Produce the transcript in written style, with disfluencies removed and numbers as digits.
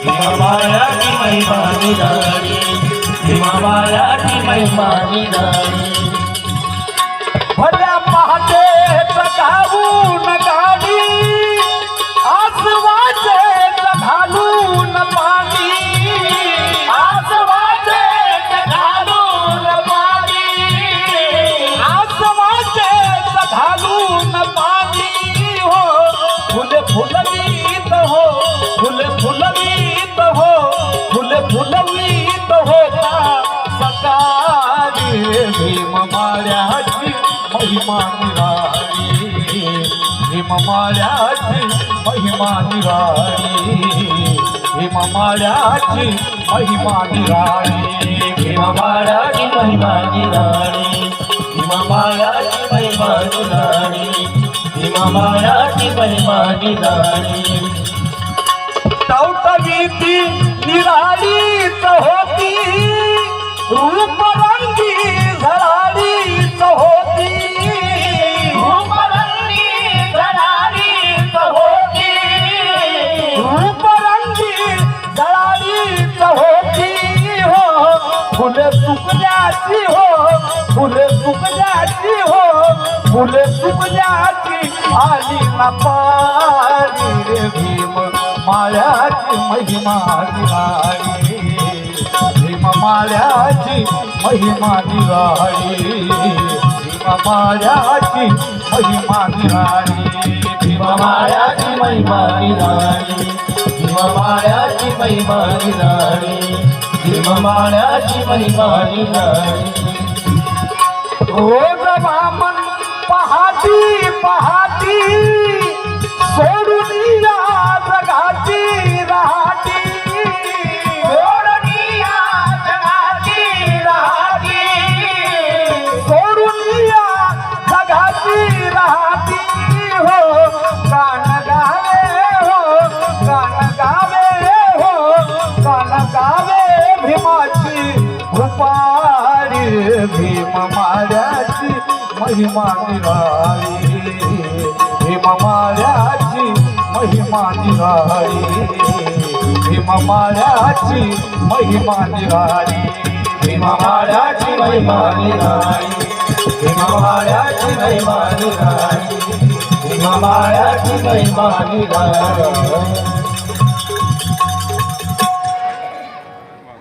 भीमाबायाची महिमा निराळी, भीमाबायाची महिमा निराळी. भल्या पहाटे घालून गाडी, आसवाचे घालून पाणी, आसवाचे घालून पाणी, आसवाचे घालून पाणी. हो फुले फुलवीत हो, फुले फुलवीत हो, फुले फुलवीत होता सकाळी. भीममाळ्याची महिमा निराळी, भीममाळ्याची महिमा निराळी, भीममाळ्याची महिमा निराळी. भीमाबायाची महिमा निराळी, भीमाबायाची महिमा निराळी, भीमाबायाची महिमा निराळी. टवटवीती निराळीच होती, रूपरंगी झळाळीच होती, रूपरंगी झळाळीच होती, रूपरंगी झळाळीच होती. हो फुले सुकल्याची हो, फुले सुकल्याची हो, फुले सुकल्याची आली ना पारी. रे भीम माळ्याची महिमा निराळी, भीममाळ्याची महिमा निराळी, भीममाळ्याची महिमा निराळी. भीमाबायाची महिमा निराळी, भीमाबायाची महिमा निराळी, भीमाबायाची महिमा निराळी. रोज वामन पहाटी पहाटी, सोडून या जगाची राहाटी, सोडून या जगाची राहाटी, सोडून या जगाची राहाटी. हो गाण गावे हो, गाण गावे हो, गाण गावे भीमाची भूपाळी. भीममाळ्याची महिमा निराळी, भीममाळ्याची महिमा निराळी, भीममाळ्याची महिमा निराळी. भीमाबायाची महिमा निराळी, भीमाबायाची महिमा निराळी, भीमाबायाची महिमा निराळी.